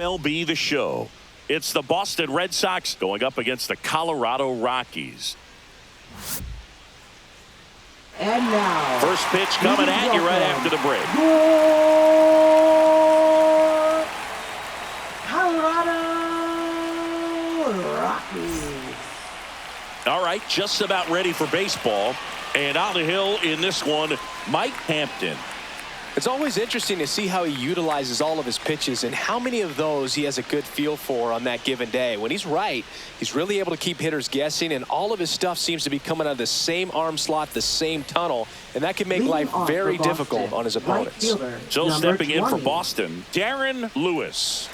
MLB The Show. It's the Boston Red Sox going up against the Colorado Rockies. And now, first pitch coming at you right after the break. Your Colorado Rockies. All right, just about ready for baseball. And on the hill in this one, Mike Hampton. It's always interesting to see how he utilizes all of his pitches and how many of those he has a good feel for on that given day. When he's right, he's really able to keep hitters guessing, and all of his stuff seems to be coming out of the same arm slot, the same tunnel, and that can make life very difficult on his opponents. So stepping in for Boston, Darren Lewis.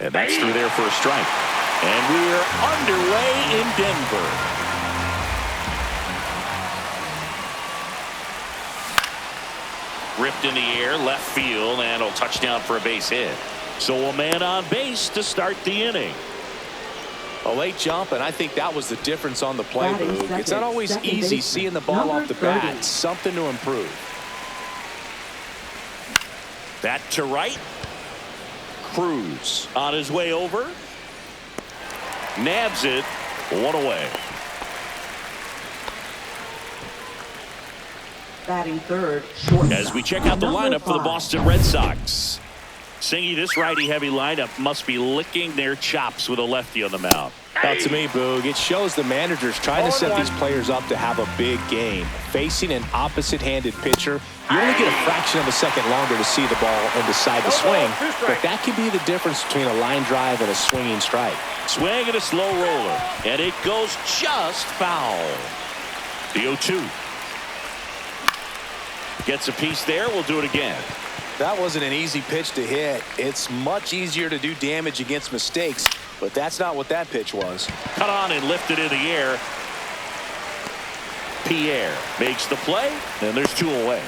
And that's through there for a strike. And we're underway in Denver. Ripped in the air, left field, and a touchdown for a base hit. So a man on base to start the inning. A late jump, and I think that was the difference on the play, Boog. It's not always easy seeing the ball off the bat. Something to improve. That to right. Cruz on his way over. Nabs it. One away. Batting third, shortstop. As we check out the lineup for the Boston Red Sox. Singy, this righty-heavy lineup must be licking their chops with a lefty on the mound. Now, to me, Boog, it shows the manager's trying to set these players up to have a big game. Facing an opposite-handed pitcher, you only get a fraction of a second longer to see the ball and decide to swing, but that could be the difference between a line drive and a swinging strike. Swing and a slow roller, and it goes just foul. The 0-2. Gets a piece there. We'll do it again. That wasn't an easy pitch to hit. It's much easier to do damage against mistakes, but that's not what that pitch was. Cut on and lifted in the air. Pierre makes the play, and there's two away.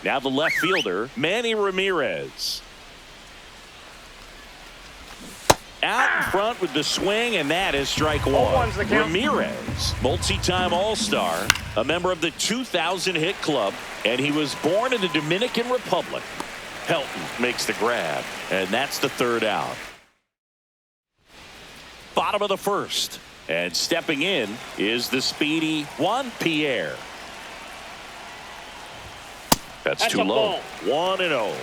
Now the left fielder, Manny Ramirez. Out in front with the swing, and that is strike one. Ramirez, multi-time All-Star, a member of the 2000 hit club, and he was born in the Dominican Republic. Helton makes the grab, and that's the third out. Bottom of the first, and stepping in is the speedy Juan Pierre. That's too low. 1-0.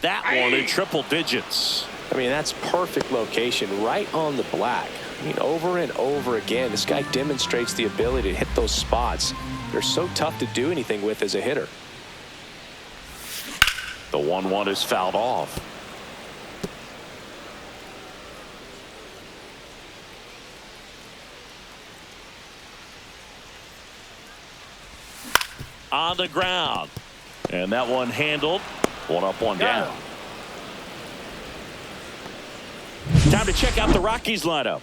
that one in triple digits. I mean, that's perfect location, right on the black. I mean, over and over again, this guy demonstrates the ability to hit those spots. They're so tough to do anything with as a hitter. The 1-1 is fouled off. On the ground. And that one handled. 1 up, 1 down. Time to check out the Rockies lineup.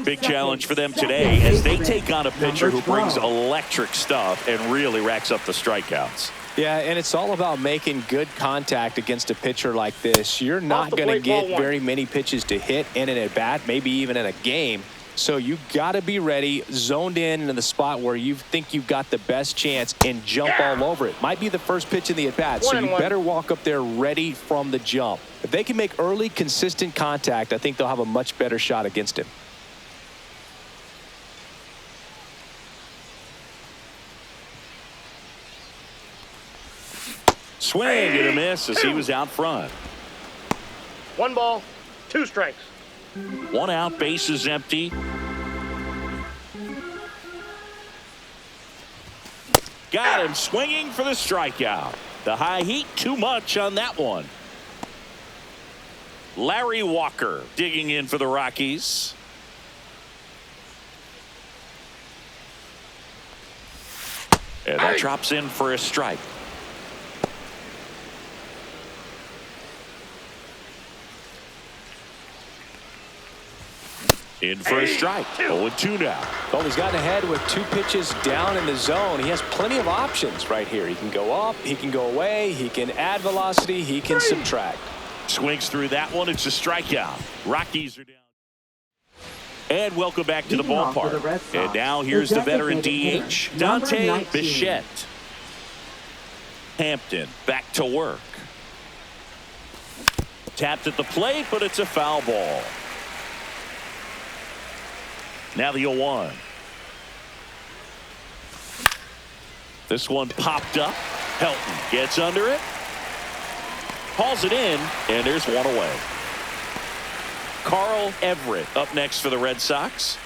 Big challenge for them today as they take on a pitcher who brings electric stuff and really racks up the strikeouts. Yeah, and it's all about making good contact against a pitcher like this. You're not going to get very many pitches to hit in an at-bat, maybe even in a game. So you got to be ready, zoned in the spot where you think you've got the best chance and jump all over it. Might be the first pitch in the at-bat, so you better walk up there ready from the jump. If they can make early, consistent contact, I think they'll have a much better shot against him. Swing and a miss as he was out front. 1 ball, 2 strikes. 1 out, bases empty. Got him swinging for the strikeout. The high heat, too much on that one. Larry Walker digging in for the Rockies. And that drops in for a strike. In for a strike. 0-2 now. Well, he's gotten ahead with 2 pitches down in the zone. He has plenty of options right here. He can go up, he can go away, he can add velocity, he can subtract. Swings through that one. It's a strikeout. Rockies are down. And welcome back to the ballpark. And now here's the veteran DH, Dante Bichette. Hampton back to work. Tapped at the plate, but it's a foul ball. Now the 0-1. This one popped up. Helton gets under it. Hauls it in, and there's 1 away. Carl Everett up next for the Red Sox.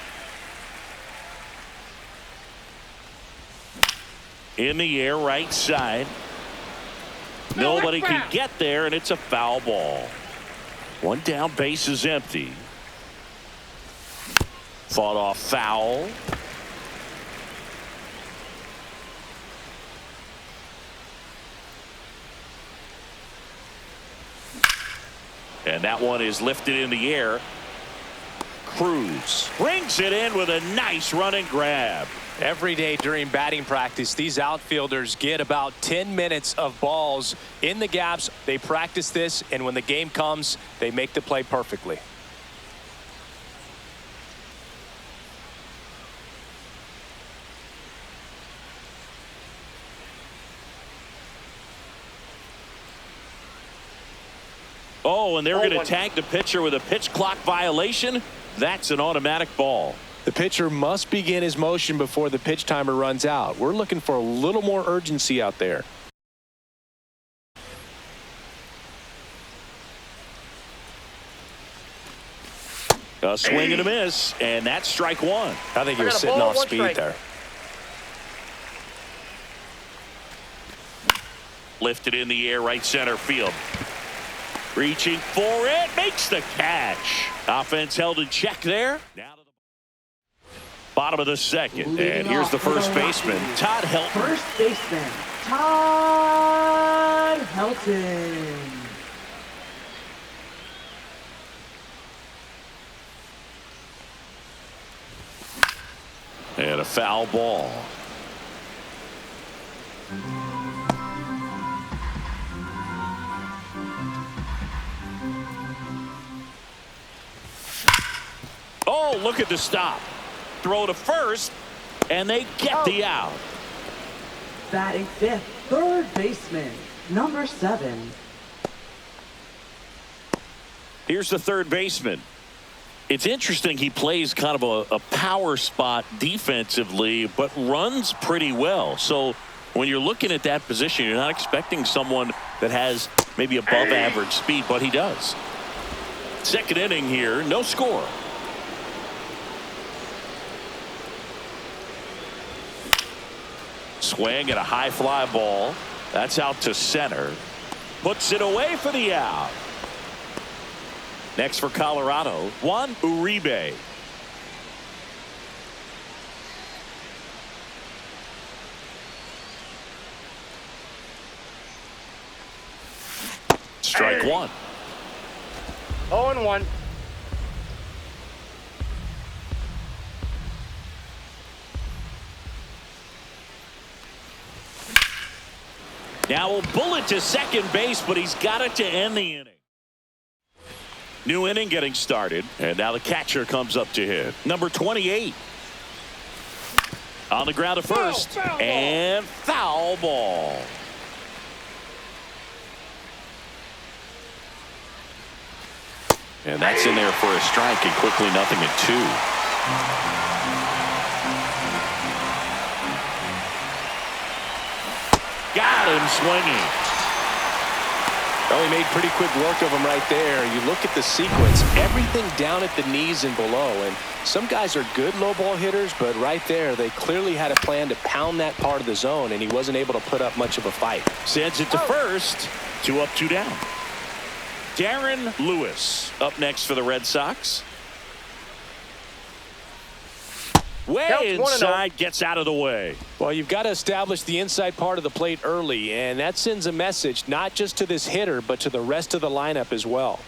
In the air, right side. Nobody can get there, and it's a foul ball. 1 down, base is empty. Fought off foul. And that one is lifted in the air. Cruz brings it in with a nice run and grab. Every day during batting practice, these outfielders get about 10 minutes of balls in the gaps. They practice this, and when the game comes, they make the play perfectly. Oh, and they're going to tag the pitcher with a pitch clock violation. That's an automatic ball. The pitcher must begin his motion before the pitch timer runs out. We're looking for a little more urgency out there. A swing and a miss, and that's strike 1. I think you're sitting off speed there. Lifted in the air, right center field. Reaching for it, makes the catch. Offense held in check there. Now to the bottom of the second, and here's the first baseman, Todd Helton. First baseman, Todd Helton. And a foul ball. Oh, look at the stop. Throw to first, and they get the out. Batting 5th, third baseman, number 7. Here's the third baseman. It's interesting he plays kind of a power spot defensively, but runs pretty well. So when you're looking at that position, you're not expecting someone that has maybe above average speed, but he does. Second inning here, no score. Swing and a high fly ball. That's out to center. Puts it away for the out. Next for Colorado, Juan Uribe. Strike one. 0-1. Now a bullet to second base, but he's got it to end the inning. New inning getting started, and now the catcher comes up to hit. Number 28. On the ground to first, and foul ball. And that's in there for a strike, and quickly 0-2. Got him swinging. Well, he made pretty quick work of him right there. You look at the sequence, everything down at the knees and below. And some guys are good low ball hitters, but right there, they clearly had a plan to pound that part of the zone, and he wasn't able to put up much of a fight. Sends it to first. 2 up, 2 down. Darren Lewis up next for the Red Sox. Way inside, gets out of the way. Well, you've got to establish the inside part of the plate early, and that sends a message not just to this hitter, but to the rest of the lineup as well.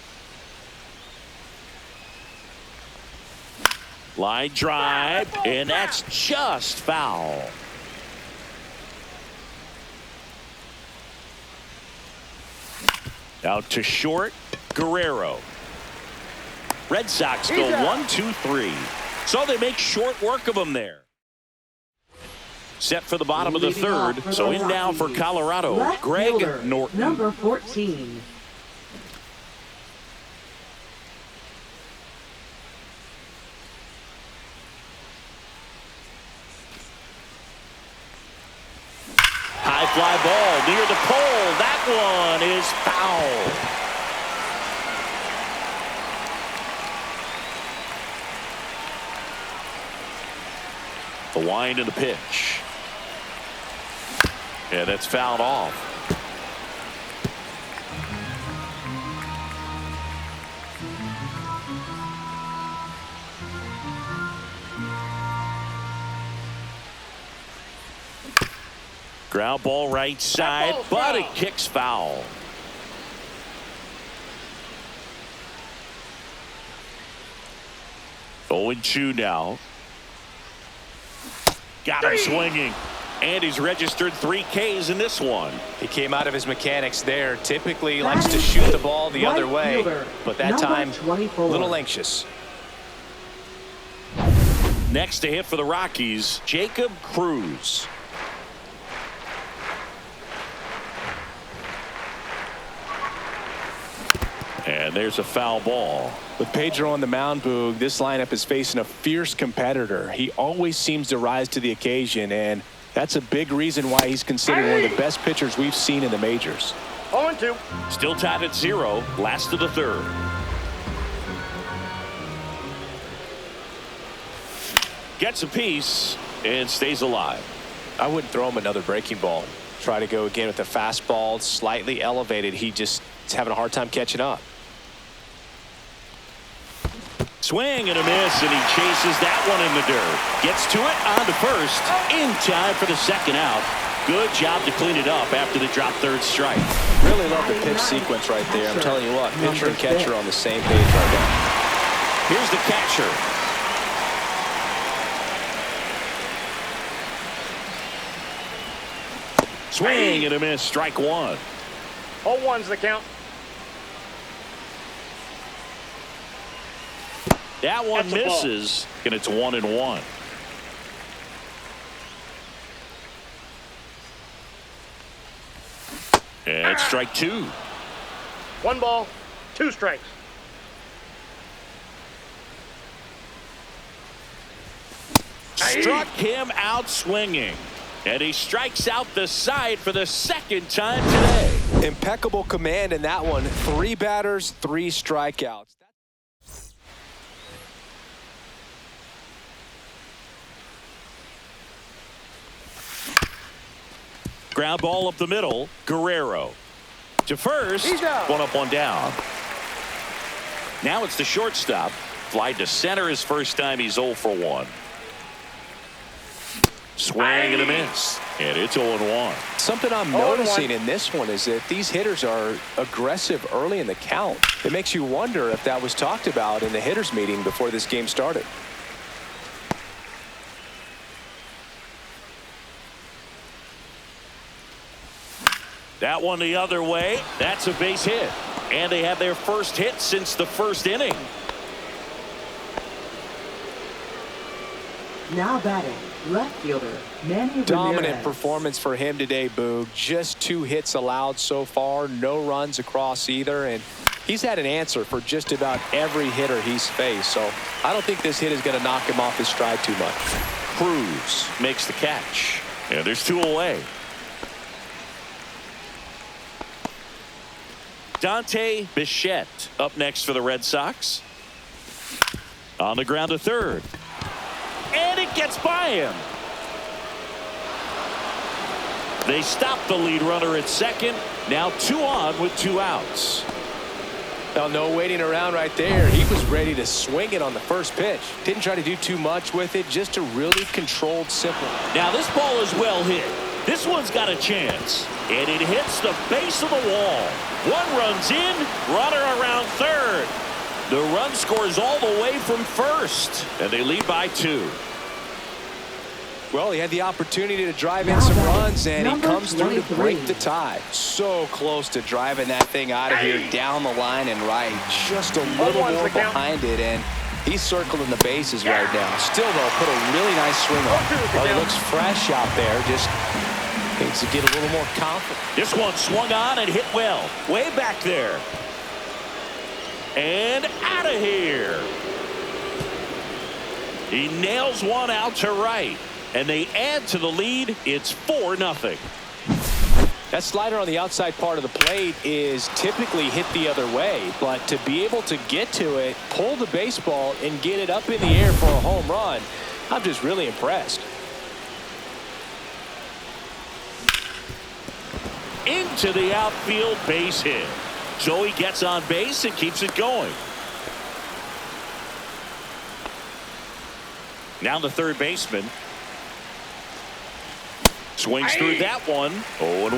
Line drive, and that's just foul. Out to short, Guerrero. Red Sox go 1-2-3. So they make short work of him there. Set for the bottom of the third. So in now for Colorado, Greg Norton. Number 14. High fly ball near the pole. That one is foul. The wind and the pitch. And it's fouled off. Ground ball right side, but it kicks foul. Oh, 0-2 now. Got him swinging. And he's registered 3 Ks in this one. He came out of his mechanics there. Typically likes to shoot the ball the other way, but that time a little anxious. Next to hit for the Rockies, Jacob Cruz. And there's a foul ball. With Pedro on the mound, Boog, this lineup is facing a fierce competitor. He always seems to rise to the occasion, and that's a big reason why he's considered one of the best pitchers we've seen in the majors. 0-2. Still tied at 0, last of the third. Gets a piece and stays alive. I wouldn't throw him another breaking ball. Try to go again with the fastball, slightly elevated. He just is having a hard time catching up. Swing and a miss, and he chases that one in the dirt. Gets to it on to first, in time for the second out. Good job to clean it up after the drop third strike. Really love the pitch sequence right there. I'm telling you what, pitcher and catcher on the same page right now. Here's the catcher. Swing and a miss, strike one. 0-1's the count. That one misses, and it's 1-1. And it's strike two. 1 ball, 2 strikes. Struck him out swinging. And he strikes out the side for the second time today. Impeccable command in that one. 3 batters, 3 strikeouts. Ground ball up the middle. Guerrero to first. One up, one down. Now it's the shortstop. Fly to center his first time. He's 0 for 1. Swing and a miss. And it's 0-1. Something I'm noticing in this one is that these hitters are aggressive early in the count. It makes you wonder if that was talked about in the hitters meeting before this game started. That one the other way. That's a base hit. And they have their first hit since the first inning. Now batting, left fielder, Manny Dominant Ramirez. performance for him today, Boog. Just 2 hits allowed so far. No runs across either. And he's had an answer for just about every hitter he's faced. So I don't think this hit is going to knock him off his stride too much. Cruz makes the catch. And there's 2 away. Dante Bichette up next for the Red Sox. On the ground to third. And it gets by him. They stop the lead runner at second. Now 2 on with 2 outs. Now, no waiting around right there. He was ready to swing it on the first pitch. Didn't try to do too much with it. Just a really controlled, simple. Now this ball is well hit. This one's got a chance. And it hits the base of the wall. 1 runs in, runner around third. The run scores all the way from first. And they lead by 2. Well, he had the opportunity to drive in some runs, and he comes through to break the tie. So close to driving that thing out of here down the line and right. Just a little more behind it, and he's circling the bases right now. Still, though, put a really nice swing on. Well, he looks fresh out there. Just needs to get a little more confident. This one swung on and hit well. Way back there. And out of here. He nails one out to right. And they add to the lead. It's 4-0. That slider on the outside part of the plate is typically hit the other way. But to be able to get to it, pull the baseball, and get it up in the air for a home run, I'm just really impressed. Into the outfield, base hit. Joey gets on base and keeps it going. Now the third baseman. Swings through that one. 0-1.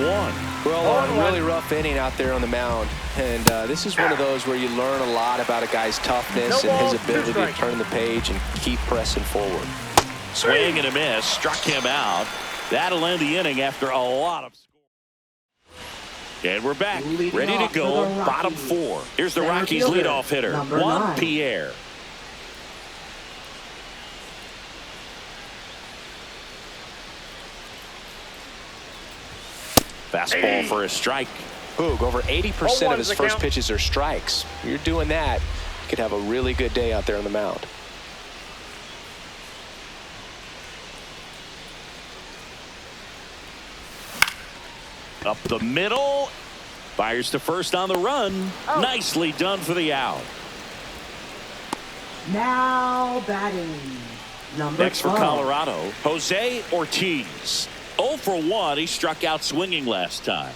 Well, a really rough inning out there on the mound. And this is one of those where you learn a lot about a guy's toughness and his ability to turn the page and keep pressing forward. Swing and a miss. Struck him out. That'll end the inning after a lot of scoring. And we're back. Ready to go. Bottom 4. Here's the Rockies leadoff hitter, Juan Pierre. Fastball for a strike. Boog, over 80% of his first pitches are strikes. You're doing that, you could have a really good day out there on the mound. Up the middle. Fires to first on the run. Nicely done for the out. Now batting, number Next for 12. Colorado, Jose Ortiz. 0 for 1. He struck out swinging last time.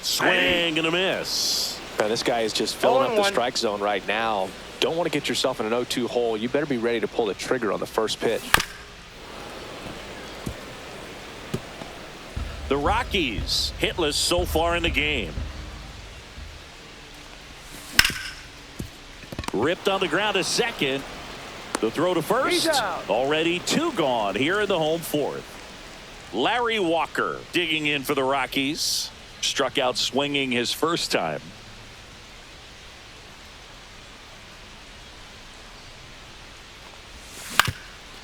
Swing and a miss. Man, this guy is just filling up the strike zone right now. Don't want to get yourself in an 0-2 hole. You better be ready to pull the trigger on the first pitch. The Rockies hitless so far in the game. Ripped on the ground to second. The throw to first. Already 2 gone here in the home 4th. Larry Walker digging in for the Rockies. Struck out swinging his first time.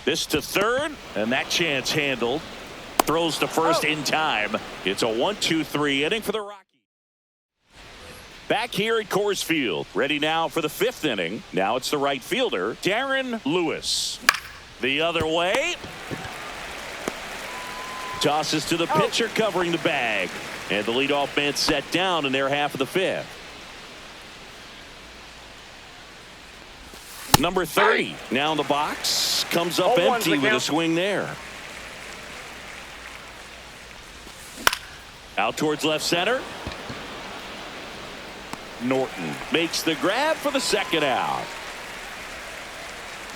This to third, and that chance handled. Throws to first in time. It's a 1-2-3 inning for the Rockies. Back here at Coors Field. Ready now for the 5th inning. Now it's the right fielder, Darren Lewis. The other way. Tosses to the pitcher covering the bag. And the leadoff man set down in their half of the fifth. Number 30 now in the box. Comes up empty with a swing there. Out towards left center. Norton makes the grab for the second out.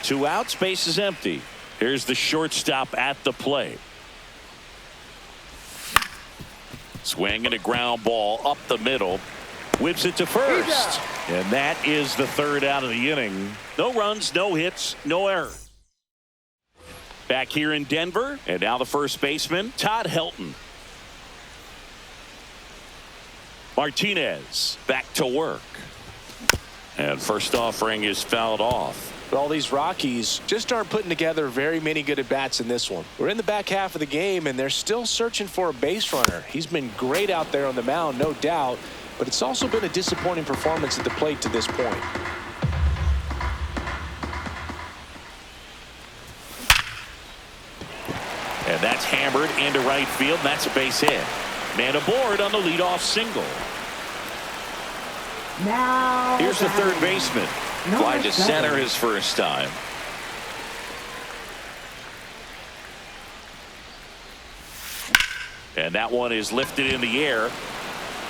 2 outs, base is empty. Here's the shortstop at the plate. Swing and a ground ball up the middle. Whips it to first. And that is the 3rd out of the inning. No runs, no hits, no errors. Back here in Denver. And now the first baseman, Todd Helton. Martinez back to work. And first offering is fouled off. All these Rockies just aren't putting together very many good at-bats in this one. We're in the back half of the game, and they're still searching for a base runner. He's been great out there on the mound, no doubt, but it's also been a disappointing performance at the plate to this point. And that's hammered into right field, and that's a base hit. Man aboard on the leadoff single. Now here's the third baseman. Fly to center his first time. And that one is lifted in the air.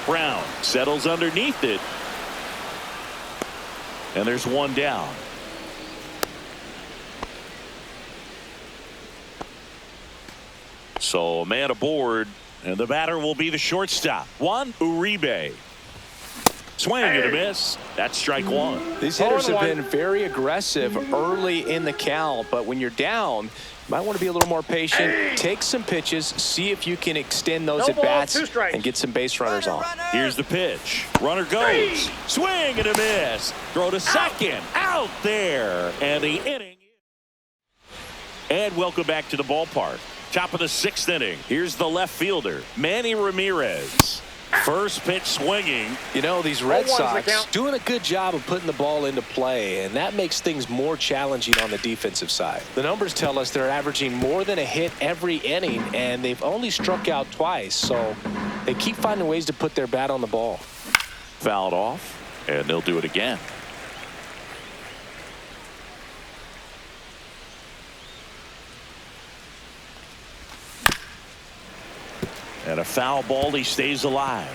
Brown settles underneath it. And there's one down. So a man aboard, and the batter will be the shortstop, Juan Uribe. Swing and a miss. That's strike one. These hitters have been very aggressive early in the count, but when you're down, you might want to be a little more patient. Take some pitches, see if you can extend those at-bats and get some base runners on. Here's the pitch. Runner goes. Swing and a miss. Throw to second. Out there. And the inning. And welcome back to the ballpark. Top of the 6th inning. Here's the left fielder, Manny Ramirez. First pitch swinging. You know, these Red Sox doing a good job of putting the ball into play, and that makes things more challenging on the defensive side. The numbers tell us they're averaging more than a hit every inning, and they've only struck out twice, so they keep finding ways to put their bat on the ball. Fouled off, and they'll do it again. And a foul ball, he stays alive.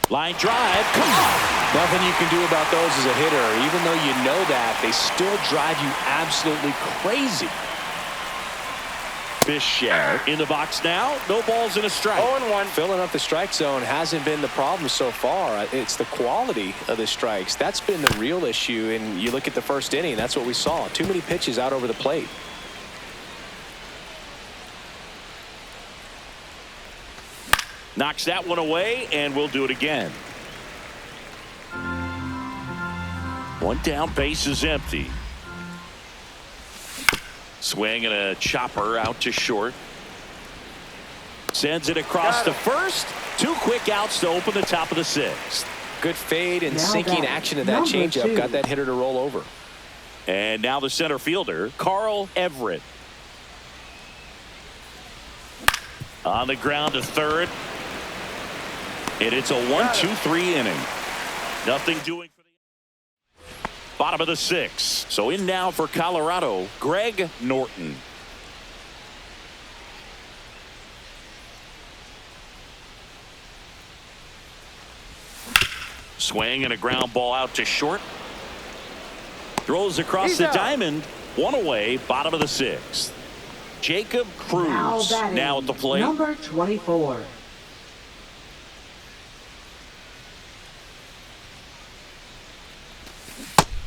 Line drive, come on. Nothing you can do about those as a hitter. Even though you know that, they still drive you absolutely crazy. Bichette in the box now. No balls and a strike. 0-1. Filling up the strike zone hasn't been the problem so far. It's the quality of the strikes. That's been the real issue. And you look at the first inning, that's what we saw. Too many pitches out over the plate. Knocks that one away, and we'll do it again. One down, base is empty. Swing and a chopper out to short. Sends it across to first. 2 quick outs to open the top of the 6th. Good fade and sinking action in that changeup. Got that hitter to roll over. And now the center fielder, Carl Everett. On the ground to third. And it's a 1-2-3 inning. Nothing doing. Bottom of the 6th. So in now for Colorado, Greg Norton. Swing and a ground ball out to short. Throws across the diamond. One away, bottom of the 6th. Jacob Cruz now at the plate. Number 24.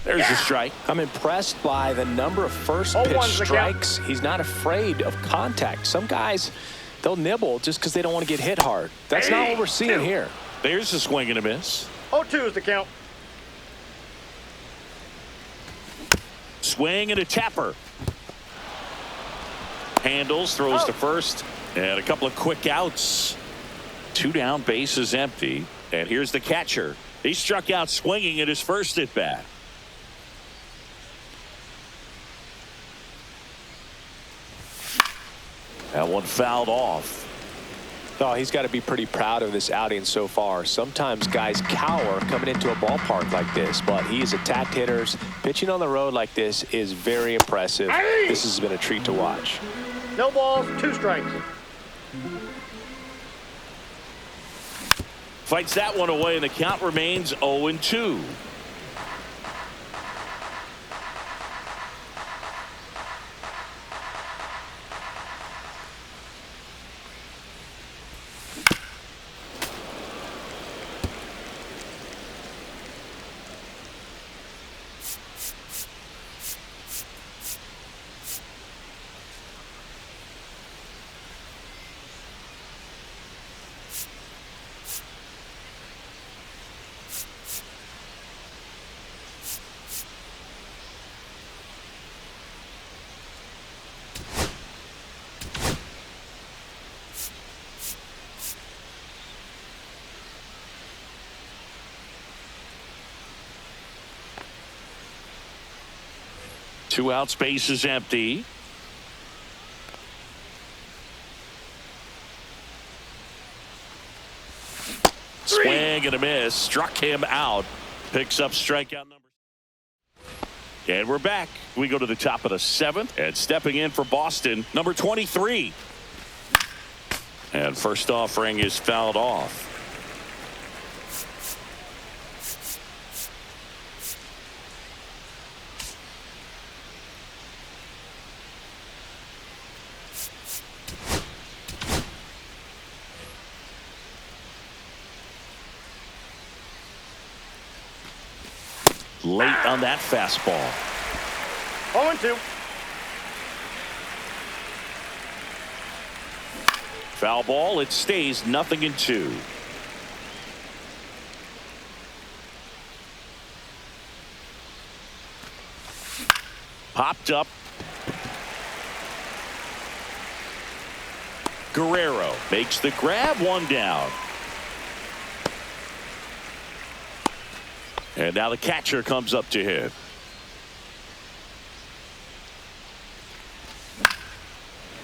There's the strike. I'm impressed by the number of first pitch strikes. He's not afraid of contact. Some guys, they'll nibble just because they don't want to get hit hard. That's not what we're seeing here. There's a swing and a miss. 0-2 is the count. Swing and a tapper. Handles, throws to first, and a couple of quick outs. 2 down, base is empty. And here's the catcher. He struck out swinging at his first at bat. That one fouled off. Oh, he's got to be pretty proud of this outing so far. Sometimes guys cower coming into a ballpark like this, but he's attacked hitters. Pitching on the road like this is very impressive. This has been a treat to watch. No balls, 2 strikes. Fights that one away, and the count remains 0-2. Two out, space is empty. Swing and a miss. Struck him out. Picks up strikeout number. And we're back. We go to the top of the 7th. And stepping in for Boston, number 23. And first offering is fouled off. Late on that fastball. 0-2. Foul ball. It stays 0-2. Popped up. Guerrero makes the grab, 1 down. And now the catcher comes up to hit.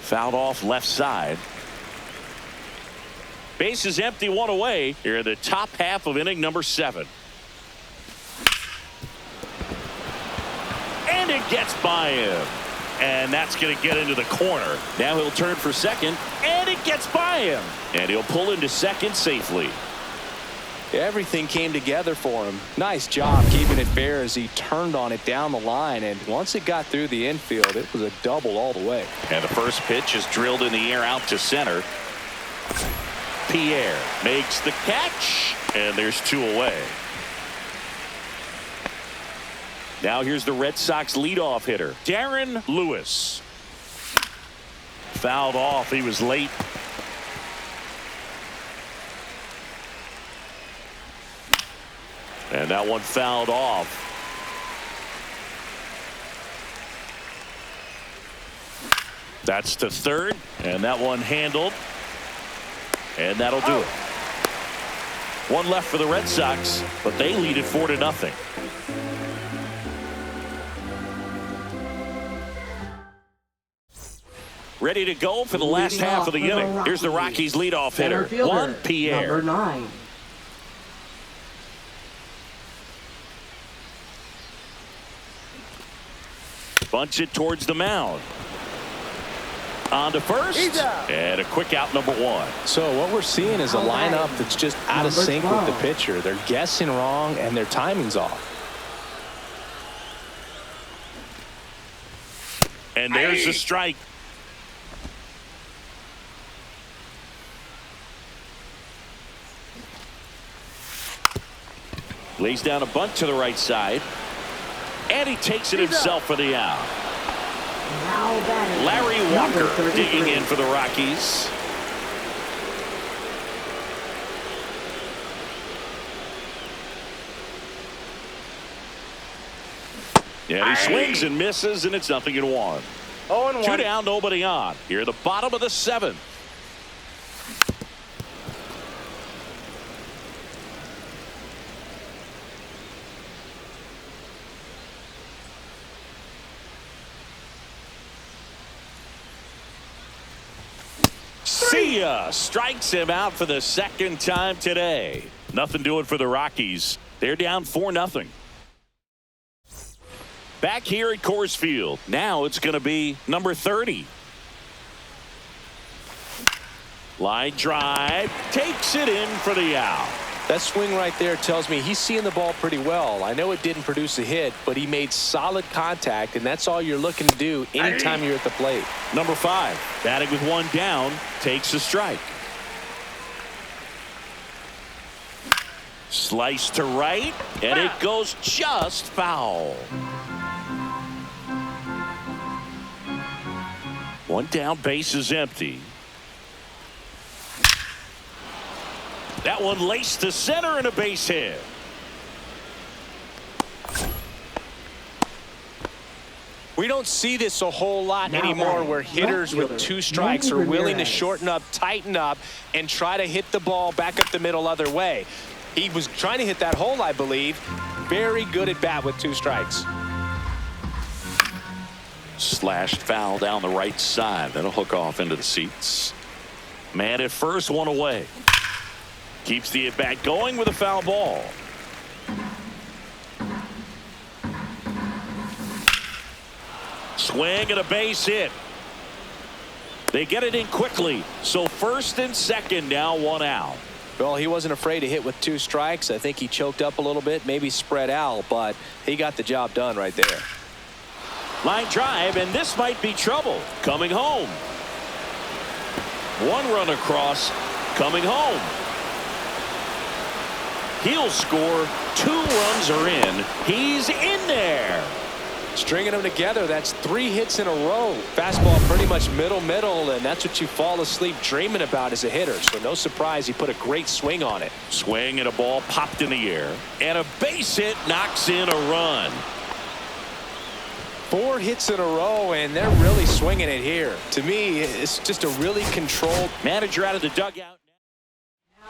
Fouled off left side. Base is empty, 1 away here in the top half of inning number 7. And it gets by him. And that's going to get into the corner. Now he'll turn for second, and it gets by him. And he'll pull into second safely. Everything came together for him. Nice job keeping it fair as he turned on it down the line, and once it got through the infield, it was a double all the way. And the first pitch is drilled in the air out to center. Pierre makes the catch, and there's 2 away. Now here's the Red Sox leadoff hitter, Darren Lewis. Fouled off. He was late. And that one fouled off. That's to third, and that one handled. And that'll do it. 1 left for the Red Sox, but they lead it 4-0. Ready to go for the last half of the inning. Here's the Rockies leadoff hitter, Juan Pierre. Number 9. Bunch it towards the mound. On to first, and a quick out, number 1. So what we're seeing is a lineup that's just out of sync with the pitcher. They're guessing wrong, and their timing's off. And there's the strike. Lays down a bunt to the right side. And he takes it himself for the out. Larry Walker digging in for the Rockies. And he swings and misses, and it's 0-1. 0-1. 2 down, nobody on. Here at the bottom of the 7th. See ya. Strikes him out for the second time today. Nothing doing for the Rockies. They're down 4-0. Back here at Coors Field. Now it's going to be number 30. Line drive. Takes it in for the out. That swing right there tells me he's seeing the ball pretty well. I know it didn't produce a hit, but he made solid contact, and that's all you're looking to do anytime you're at the plate. Number 5, batting with one down, takes a strike. Slice to right, and it goes just foul. One down, base is empty. That one laced to center and a base hit. We don't see this a whole lot anymore where hitters with 2 strikes are willing to shorten up, tighten up, and try to hit the ball back up the middle other way. He was trying to hit that hole, I believe. Very good at bat with 2 strikes. Slashed foul down the right side. That'll hook off into the seats. Man at first, one away. Keeps the at-bat going with a foul ball. Swing and a base hit. They get it in quickly. So first and second now, 1 out. Well, he wasn't afraid to hit with 2 strikes. I think he choked up a little bit, maybe spread out, but he got the job done right there. Line drive, and this might be trouble. Coming home. 1 run across. Coming home. He'll score. 2 runs are in. He's in there. Stringing them together, that's 3 hits in a row. Fastball pretty much middle, and that's what you fall asleep dreaming about as a hitter. So no surprise he put a great swing on it. Swing and a ball popped in the air. And a base hit knocks in a run. 4 hits in a row, and they're really swinging it here. To me, it's just a really controlled. Manager out of the dugout.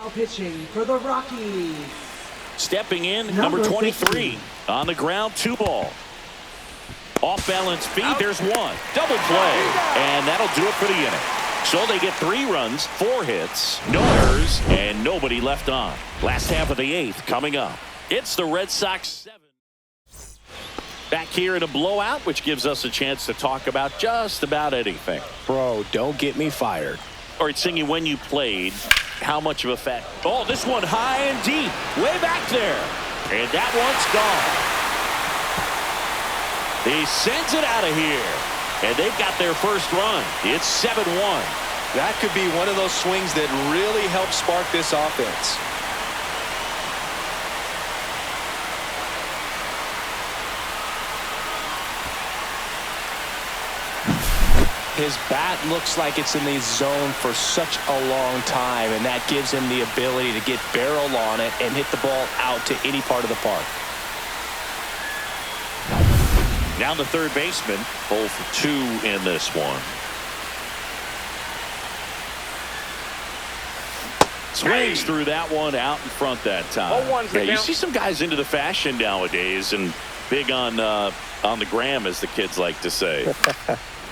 Now pitching for the Rockies. Stepping in, number 23. 15. On the ground, 2 ball. Off balance feed, there's 1. Double play. And that'll do it for the inning. So they get 3 runs, 4 hits, no errors, and nobody left on. Last half of the 8th coming up. It's the Red Sox 7. Back here in a blowout, which gives us a chance to talk about just about anything. Bro, don't get me fired. All right, Singy, when you played, how much of a fact? Oh, this one high and deep, way back there. And that one's gone. He sends it out of here. And they've got their first run. It's 7-1. That could be one of those swings that really help spark this offense. His bat looks like it's in the zone for such a long time, and that gives him the ability to get barrel on it and hit the ball out to any part of the park. Down the third baseman, 0 for 2 in this one. Swings through that one out in front that time. Yeah, you see some guys into the fashion nowadays and big on the gram, as the kids like to say.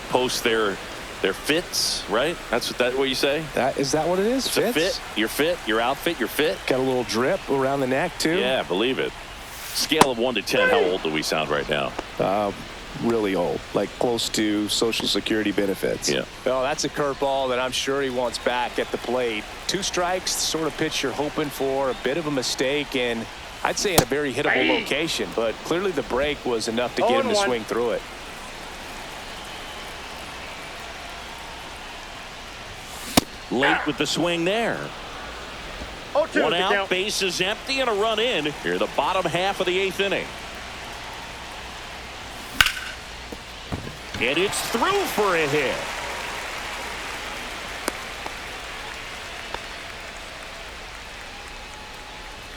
Post their fits, right? That's what you say? Is that what it is? It's a fit. Your fit, your outfit, your fit. Got a little drip around the neck too. Yeah, believe it. Scale of 1 to 10, how old do we sound right now? Really old, like close to Social Security benefits. Yeah. Well, that's a curveball that I'm sure he wants back at the plate. 2 strikes, the sort of pitch you're hoping for. A bit of a mistake, and I'd say in a very hittable location, but clearly the break was enough to get him to swing through it. Late with the swing there. 0-2 1 out, base is empty, and a run in here the bottom half of the 8th inning. And it's through for a hit.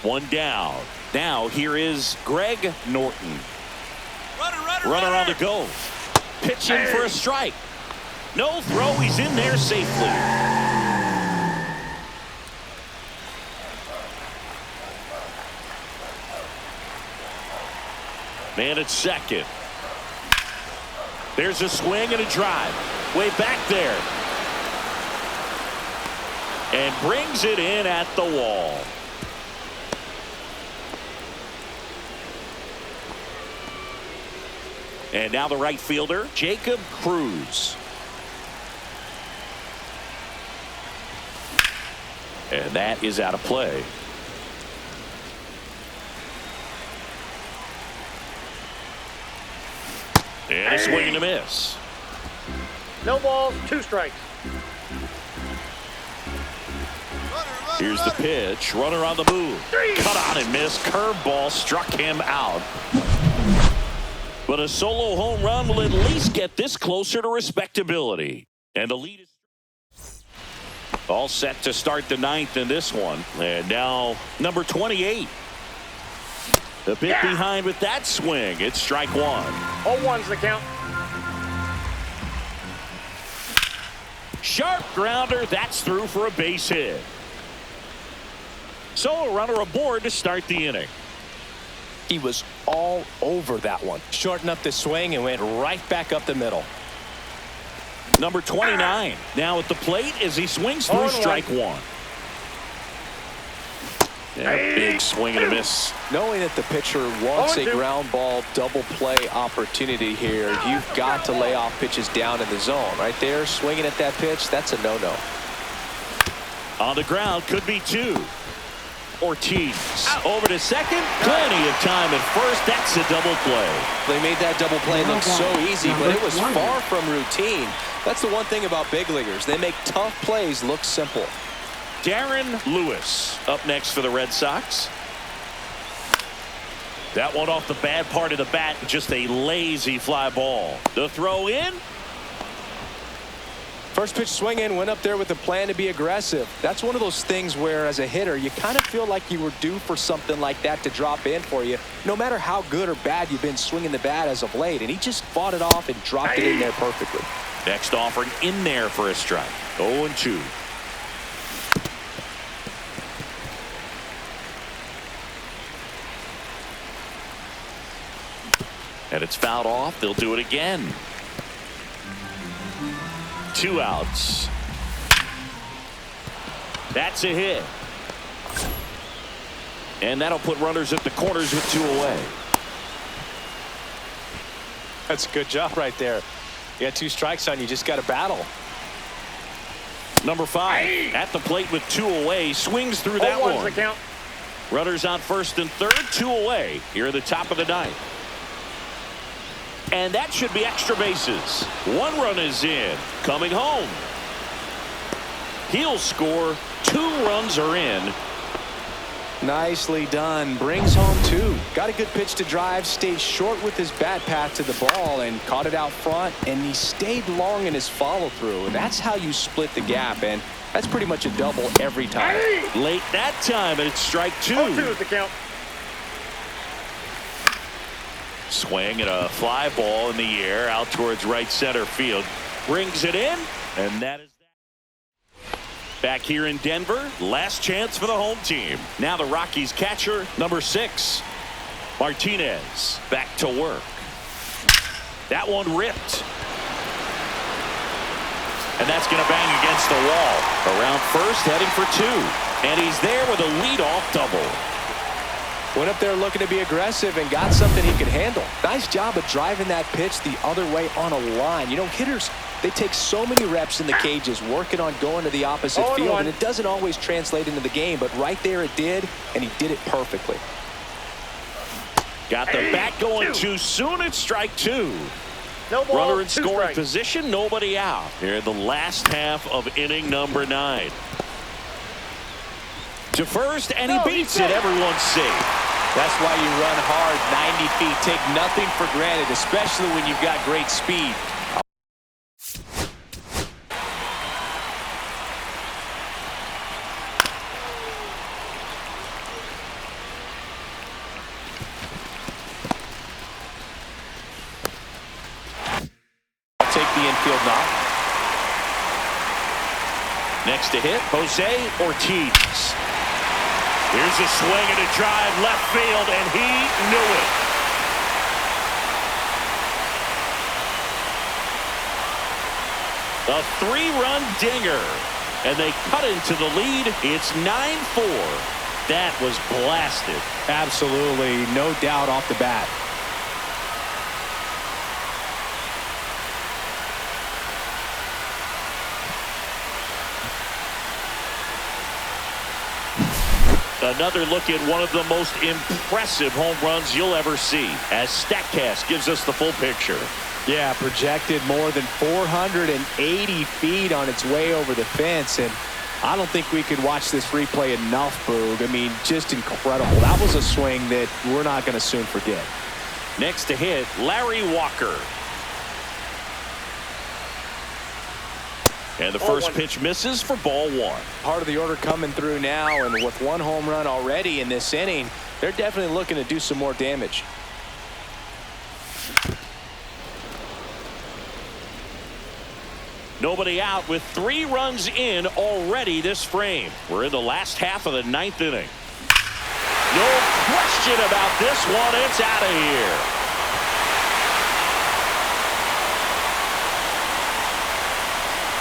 One down. Now here is Greg Norton. Runner on the go. Pitching for a strike. No throw. He's in there safely. Man at second. There's a swing and a drive. Way back there. and brings it in at the wall. And now the right fielder, Jacob Cruz. And that is out of play. And a swing and a miss. No balls, 2 strikes. Here's the pitch. Runner on the move. Cut on and miss. Curveball struck him out. But a solo home run will at least get this closer to respectability. And the lead is all set to start the 9th in this one. And now number 28. A bit behind with that swing. It's strike 1. 0-1's the count. Sharp grounder. That's through for a base hit. So a runner aboard to start the inning. He was all over that one. Shortened up the swing and went right back up the middle. Number 29 now at the plate as he swings through strike 1. Yeah, big swing and a miss. Knowing that the pitcher wants a ground ball double play opportunity here, you've got to lay off pitches down in the zone. Right there, swinging at that pitch, that's a no-no. On the ground, could be 2. Ortiz over to second. Plenty of time at first. That's a double play. They made that double play look so easy, but it was far from routine. That's the one thing about big leaguers. They make tough plays look simple. Darren Lewis up next for the Red Sox. That one off the bad part of the bat. Just a lazy fly ball. The throw in. First pitch swing in, went up there with a plan to be aggressive. That's one of those things where, as a hitter, you kind of feel like you were due for something like that to drop in for you, no matter how good or bad you've been swinging the bat as of late. And he just fought it off and dropped it in there perfectly. Next offering in there for a strike. 0-2. And it's fouled off. They'll do it again. 2 outs. That's a hit. And that'll put runners at the corners with 2 away. That's a good job right there. You got 2 strikes on you. Just got to battle. Number 5 at the plate with 2 away. Swings through that one. The count. Runners on first and third. 2 away here at the top of the 9th. And that should be extra bases. 1 run is in. Coming home. He'll score. 2 runs are in. Nicely done. Brings home 2. Got a good pitch to drive. Stayed short with his bat path to the ball and caught it out front. And he stayed long in his follow through. And that's how you split the gap. And that's pretty much a double every time. Late that time, and it's strike 2. 0-2 is the count. Swing and a fly ball in the air out towards right center field. Brings it in, and that is that. Back here in Denver, last chance for the home team. Now the Rockies catcher, number 6, Martinez, back to work. That one ripped. And that's going to bang against the wall. Around first, heading for 2. And he's there with a leadoff double. Went up there looking to be aggressive and got something he could handle. Nice job of driving that pitch the other way on a line. You know, hitters, they take so many reps in the cages working on going to the opposite field, and it doesn't always translate into the game, but right there it did, and he did it perfectly. Got the bat going too soon. It's strike 2. No ball, runner in 2 scoring strikes. position, nobody out. Here in the last half of inning number 9. To first, and he beats it. Everyone's safe. That's why you run hard 90 feet. Take nothing for granted, especially when you've got great speed. I'll take the infield knock. Next to hit, Jose Ortiz. Here's a swing and a drive left field, and he knew it. A 3-run dinger. and they cut into the lead. It's 9-4. That was blasted. Absolutely, no doubt off the bat. Another look at one of the most impressive home runs you'll ever see, as StatCast gives us the full picture. Yeah, projected more than 480 feet on its way over the fence, and I don't think we could watch this replay enough, Boog. I mean, just incredible. That was a swing that we're not going to soon forget. Next to hit, Larry Walker. And the first pitch misses for ball one. Part of the order coming through now, and with one home run already in this inning, they're definitely looking to do some more damage. Nobody out with 3 runs in already this frame. We're in the last half of the 9th inning. No question about this one. It's out of here.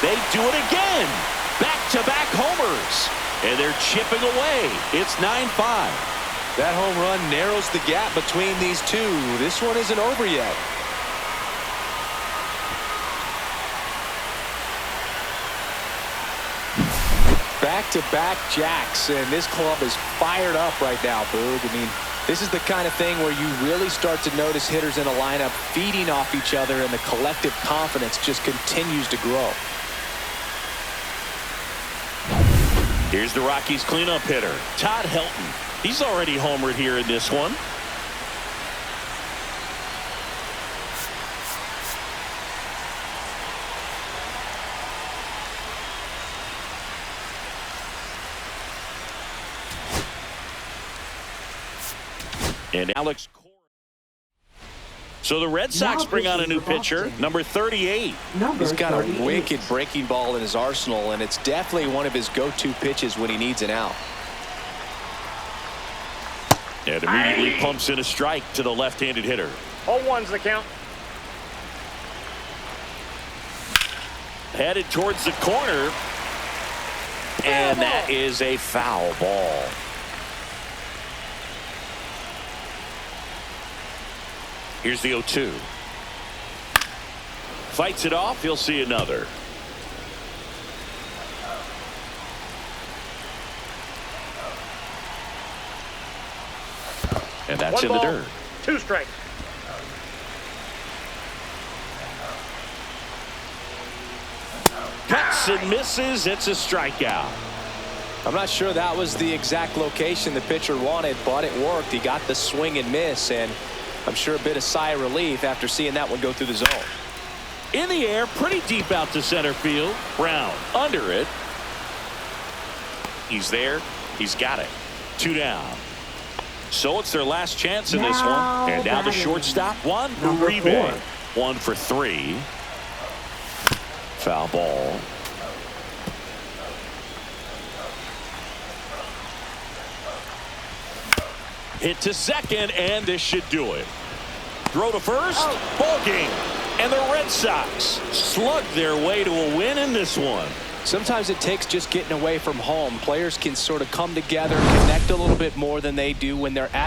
They do it again. Back-to-back homers. And they're chipping away. It's 9-5. That home run narrows the gap between these two. This one isn't over yet. Back-to-back jacks, and this club is fired up right now, Boog. I mean, this is the kind of thing where you really start to notice hitters in a lineup feeding off each other, and the collective confidence just continues to grow. Here's the Rockies cleanup hitter, Todd Helton. He's already homered here in this one. And Alex Cora. So the Red Sox bring on a new pitcher, number 38. He's got a wicked breaking ball in his arsenal, and it's definitely one of his go-to pitches when he needs an out. And immediately pumps in a strike to the left-handed hitter. 0-1's the count. Headed towards the corner. And that is a foul ball. Here's the 0-2. Fights it off. He'll see another. And that's in the dirt. 2 strikes. Cuts and misses. It's a strikeout. I'm not sure that was the exact location the pitcher wanted, but it worked. He got the swing and miss, and I'm sure a bit of sigh of relief after seeing that one go through the zone. In the air, pretty deep out to center field. Brown under it. He's there. He's got it. 2 down. So it's their last chance in this one. And now the shortstop, Juan Uribe. 1 for 3. Foul ball. Hit to second, and this should do it. Throw to first. Ball game. And the Red Sox slug their way to a win in this one. Sometimes it takes just getting away from home. Players can sort of come together, connect a little bit more than they do when they're at